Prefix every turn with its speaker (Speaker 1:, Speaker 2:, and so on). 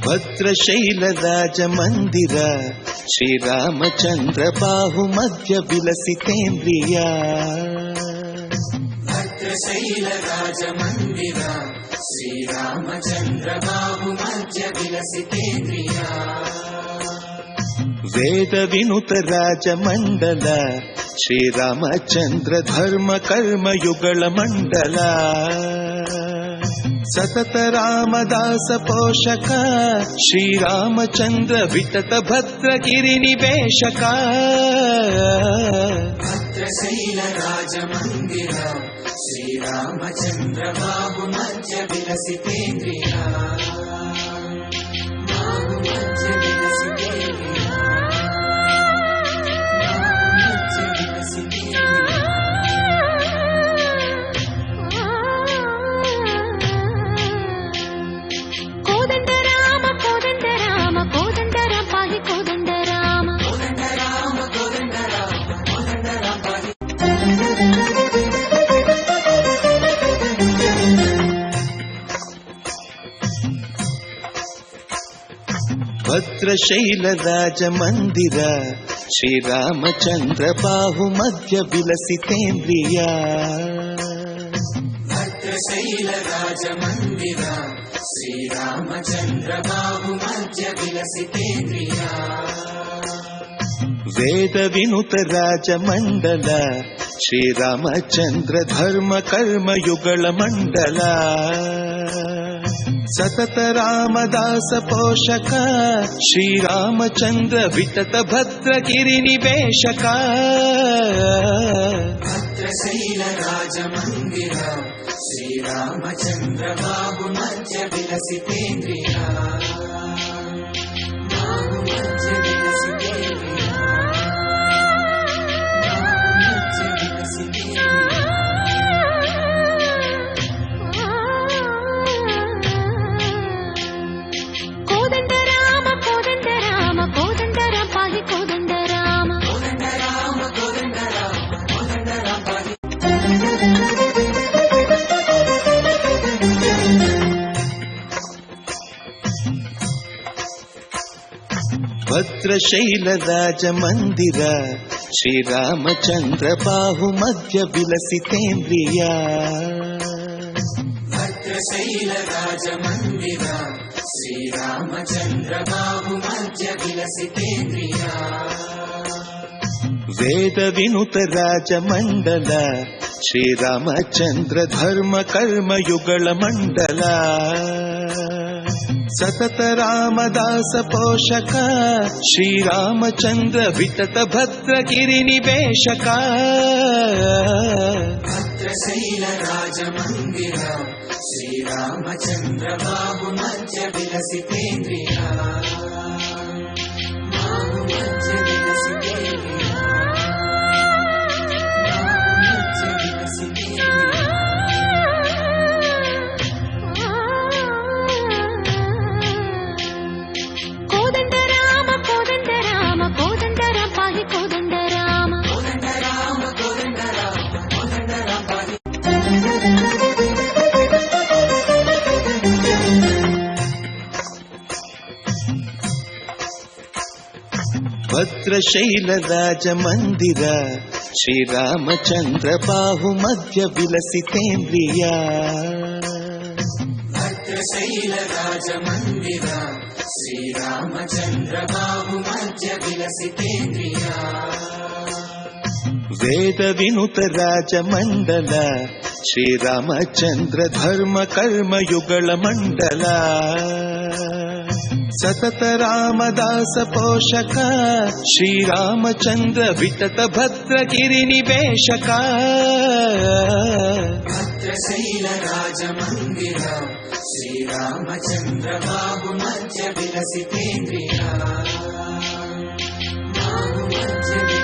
Speaker 1: ಭದ್ರಶೈಲ ರಾಜ ಮಂದಿರ ಶ್ರೀರಾಮಚಂದ್ರ ಬಾಹು ಮಧ್ಯ ವಿಲಸಿತೇಂದ್ರಿಯ.
Speaker 2: ಭದ್ರಶೈಲ ರಾಜ ಮಂದಿರ ಶ್ರೀರಾಮಚಂದ್ರ ಬಾಹು ಮಧ್ಯ ವಿಲಸಿತೇಂದ್ರಿಯ.
Speaker 1: ವೇದ ವಿನುತ ರಾಜ ಮಂಡಲ ಶ್ರೀರಾಮಚಂದ್ರ ಧರ್ಮ ಕರ್ಮ ಯುಗಳ ಮಂಡಲ. ಸತತ ರಾಮದಾಸ ಪೋಷಕ ಶ್ರೀರಾಮಚಂದ್ರ ವಿತತ ಭದ್ರ ಗಿರಿ ನಿವೇಶಕ.
Speaker 2: ಭದ್ರಶೈಲ ರಾಜ ಮಂದಿರ ಶ್ರೀರಾಮಚಂದ್ರ ಬಾಹು ಮಧ್ಯ ವಿಲಸಿತೇಂದ್ರಿಯ. ಬಾಹು ಮಧ್ಯ ವಿಲಸಿತೇಂದ್ರಿಯ.
Speaker 1: ಭದ್ರಶೈಲ ರಾಜ ಮಂದಿರ ಶ್ರೀರಾಮಚಂದ್ರ ಬಾಹು ಮಧ್ಯ ವಿಲಸಿತೇಂದ್ರಿಯ.
Speaker 2: ಭದ್ರಶೈಲ ರಾಜ ಮಂದಿರ ಶ್ರೀರಾಮಚಂದ್ರ ಬಾಹು ಮಧ್ಯ ವಿಲಸಿತೇಂದ್ರಿಯ.
Speaker 1: ವೇದ ವಿನುತ ರಾಜ ಮಂಡಲ ಶ್ರೀರಾಮಚಂದ್ರ ಧರ್ಮ ಕರ್ಮ ಯುಗಳ ಮಂಡಲ. ಸತತ ರಾಮದಾಸ ಪೋಷಕ ಶ್ರೀರಾಮಚಂದ್ರ ವಿತತ ಭದ್ರ ಗಿರಿ ನಿವೇಶಕ.
Speaker 2: ಭದ್ರಶೈಲ ರಾಜ ಮಂದಿರ ಶ್ರೀರಾಮಚಂದ್ರ ಬಾಹು ಮಧ್ಯ ವಿಲಸಿತೇಂದ್ರಿಯ. ಬಾಹು ಮಧ್ಯ ವಿಲಸಿತೇಂದ್ರಿಯ.
Speaker 1: ಭದ್ರಶೈಲ ರಾಜ ಮಂದಿರ ಶ್ರೀರಾಮಚಂದ್ರ ಬಾಹು ಮಧ್ಯ ವಿಲಸಿತೇಂದ್ರಿಯ.
Speaker 2: ಭದ್ರಶೈಲ ರಾಜ ಮಂದಿರ ಶ್ರೀರಾಮಚಂದ್ರ ಬಾಹು ಮಧ್ಯ ವಿಲಸಿತೇಂದ್ರಿಯ.
Speaker 1: ವೇದ ವಿನುತ ರಾಜ ಮಂಡಲ ಶ್ರೀರಾಮಚಂದ್ರ ಧರ್ಮ ಕರ್ಮ ಯುಗಳ ಮಂಡಲ. ಸತತ ರಾಮದಾಸ ಪೋಷಕ ಶ್ರೀರಾಮಚಂದ್ರ ವಿತತ ಭದ್ರ ಗಿರಿ ನಿವೇಶಕ.
Speaker 2: ಭದ್ರಶೈಲ ರಾಜ ಮಂದಿರ ಶ್ರೀರಾಮಚಂದ್ರ ಬಾಹು ಮಧ್ಯ ವಿಲಸಿತೇಂದ್ರಿಯ. ಬಾಹು ಮಧ್ಯ ವಿಲಸಿತೇಂದ್ರಿಯ.
Speaker 1: ಭದ್ರಶೈಲ ರಾಜ ಮಂದಿರ ಶ್ರೀರಾಮಚಂದ್ರ ಬಾಹು ಮಧ್ಯ ವಿಲಸಿತೇಂದ್ರಿಯ.
Speaker 2: ಭದ್ರಶೈಲ ರಾಜ ಮಂದಿರ ಶ್ರೀರಾಮಚಂದ್ರ ಬಾಹು ಮಧ್ಯ ವಿಲಸಿತೇಂದ್ರಿಯ.
Speaker 1: ವೇದ ವಿನುತ ರಾಜ ಮಂಡಲ ಶ್ರೀರಾಮಚಂದ್ರ ಧರ್ಮ ಕರ್ಮ ಯುಗಳ ಮಂಡಲ. ಸತತ ರಾಮದಾಸ ಪೋಷಕ ಶ್ರೀರಾಮಚಂದ್ರ ವಿತತ ಭದ್ರ ಗಿರಿ ನಿವೇಶಕ.
Speaker 2: ಭದ್ರಶೈಲ ರಾಜ ಮಂದಿರ ಶ್ರೀರಾಮಚಂದ್ರ ಬಾಹು ಮಧ್ಯ ವಿಲಸಿತೇಂದ್ರಿಯ. ಬಾಹು ಮಧ್ಯ